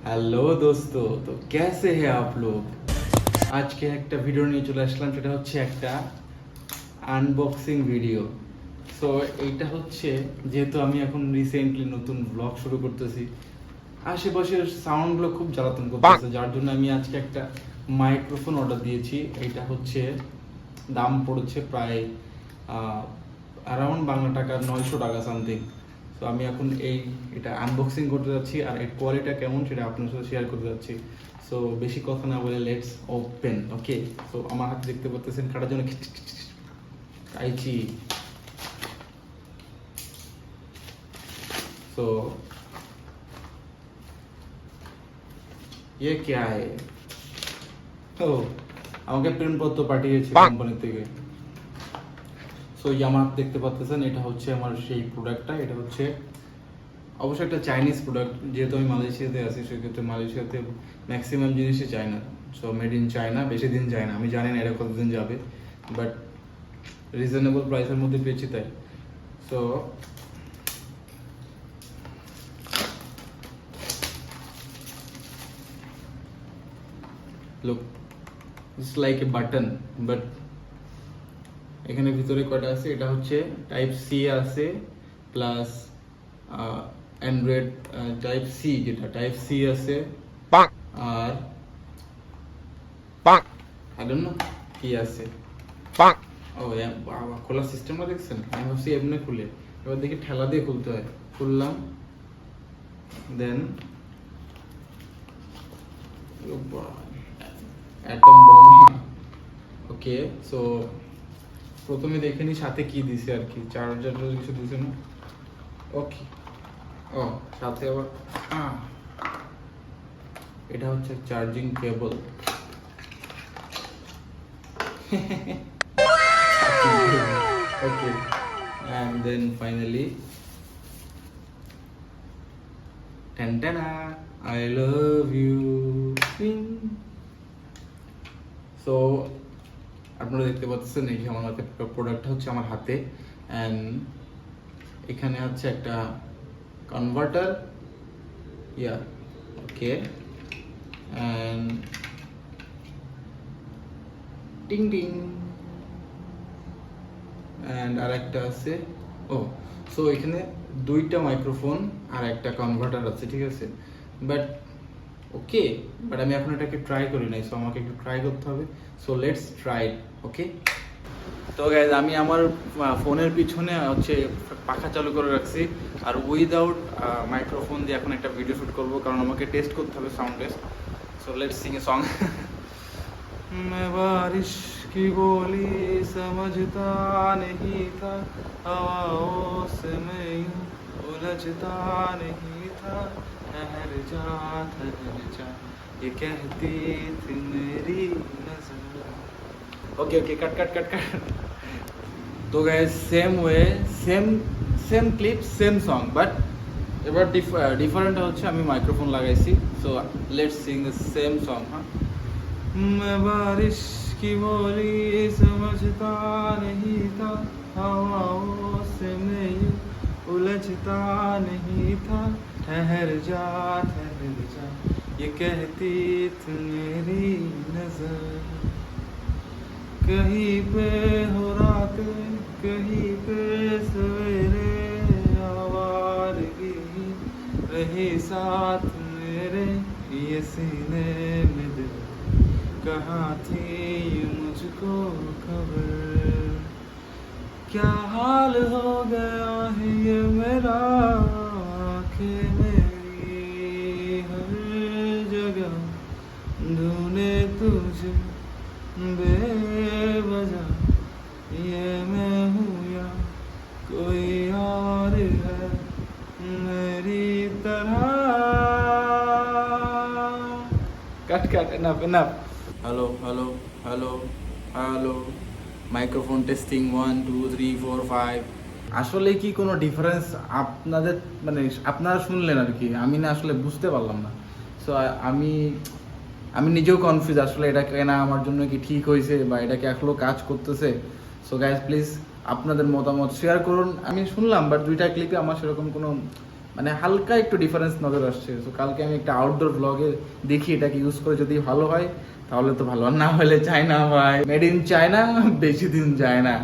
Hello दोस्तों, तो कैसे हैं आप लोग। আজকে একটা ভিডিও নিয়ে চলে আসলাম, সেটা হচ্ছে একটা আনবক্সিং ভিডিও। সো এইটা হচ্ছে, যেহেতু আমি এখন রিসেন্টলি নতুন ব্লগ শুরু করতেছি, আশেপাশের সাউন্ডগুলো খুব জ্বালাতন করতেছে, যার জন্য আমি আজকে একটা মাইক্রোফোন অর্ডার দিয়েছি। এইটা হচ্ছে দাম পড়েছে প্রায় অ্যারাউন্ড বাংলা টাকা 900 টাকা সামথিং। তো আমি এখন এটা আনবক্সিং করতে যাচ্ছি, আর এর কোয়ালিটিটা কেমন সেটা আপনার সাথে শেয়ার করতে যাচ্ছি। সো বেশি কথা না বলে লেটস ওপেন। ওকে, সো আমার হাতে দেখতে পাচ্ছেন কাটার জন্য কাইচি। সো ये क्या है? ও, আমাকে প্রিন্টপত্র পাঠিয়েছে কোম্পানি থেকে। সো আমার দেখতে পাচ্ছেন, এটা হচ্ছে আমার সেই প্রোডাক্টটা। এটা হচ্ছে অবশ্যই একটা চাইনিজ প্রোডাক্ট, যেহেতু আমি মালয়েশিয়াতে আছি, সেক্ষেত্রে মালয়েশিয়াতে ম্যাক্সিমাম জিনিসই China. So made in China, বেশি দিন যায় না। আমি জানি না এটা কতদিন যাবে, বাট রিজনেবল প্রাইসের মধ্যে পেয়েছি তাই। So look, it's like a button, but এখানে ভিতরে কয়টা আছে, এটা হচ্ছে টাইপ সি আছে, প্লাস অ্যান্ড্রয়েড টাইপ সি, যেটা টাইপ সি আছে, আর আই ডোন্ট নো কি আছে। ও বাবা, খোলার সিস্টেমটা দেখছেন? আমি ভাবছি এমনি খুলে, এবার দেখি ঠেলা দিয়ে খুলতে হয়। খুললাম, দেন অ্যাটম বম। ওকে, সো প্রথমে দেখে নি সাথে কি দিছে আর কি, চার্জার কিছু দিছে না। ওকে, ও সাথে আবার এটা হচ্ছে charging cable. Okay, and then finally, tantana, I love you. So আপনারা দেখতে পাচ্ছেন, এই যে আমার হাতে প্রোডাক্টটা হচ্ছে আমার হাতে, অ্যান্ড এখানে হচ্ছে একটা কনভার্টার, ইয়া ওকে, অ্যান্ড টিং টিং, অ্যান্ড আর একটা আছে। ও, সো এখানে দুইটা মাইক্রোফোন আর একটা কনভার্টার আছে, ঠিক আছে। বাট ওকে, বাট আমি এখন এটাকে ট্রাই করি নাই, সো আমাকে একটু ট্রাই করতে হবে। So let's try. ওকে, তো গাইজ, আমি আমার ফোনের পিছনে হচ্ছে পাখা চালু করে রাখছি, আর উইদাউট মাইক্রোফোন দিয়ে এখন একটা ভিডিও শ্যুট করবো, কারণ আমাকে টেস্ট করতে হবে, sound test. So let's Singh a song. मैं बारिश की बोली समझता नहीं था, हवाओं से मैं यूं उलझता नहीं था, ठहर जा ये कहती थी मेरी नजर। Okay okay, cut cut cut cut. तो guys, same way, same same clip, same song, but এবার ডিফারেন্ট হচ্ছে আমি মাইক্রোফোন লাগাইছি। So let's sing the same song. হ্যাঁ, मैं बारिश की बोली समझता नहीं था, हवाओं से मैं यूं उलझता नहीं था, ठहर जा ये कहती थी मेरी नजर, कहीं पे हो रात, कहीं पे सवेरे, आवारगी रही साथ मेरे, ये सीने में दिल कहाँ थी ये मुझको खबर, क्या हाल हो गया है ये मेरा, आँखें मेरी हर जगह ढूंढे तुझे बेवजह, ये मैं हूँ या कोई और है मेरी तरह। Cut cut, enough enough. Hello hello hello hello, microphone testing 1 2 3 4 5। আসলে কি কোনো ডিফারেন্স আপনাদের, মানে আপনারা শুনলেন আর কি, আমি না আসলে বুঝতে পারলাম না। সো আমি আমি নিজেও কনফিউজ, আসলে এটা কেনা আমার জন্য কি ঠিক হয়েছে, বা এটা কি আসলে কাজ করতেছে। সো গাইজ, প্লিজ আপনাদের মতামত শেয়ার করুন। আমি শুনলাম, বাট দুইটা ক্লিপে আমার সেরকম কোনো মানে হালকা একটু ডিফারেন্স নজর আসছে। তো কালকে আমি একটা আউটডোর ব্লগে দেখি এটাকে ইউজ করে যদি ভালো হয় তাহলে তো ভালো, আর না হলে চায়না ভাই, মেড ইন চায়না, বেশি দিন যায় না।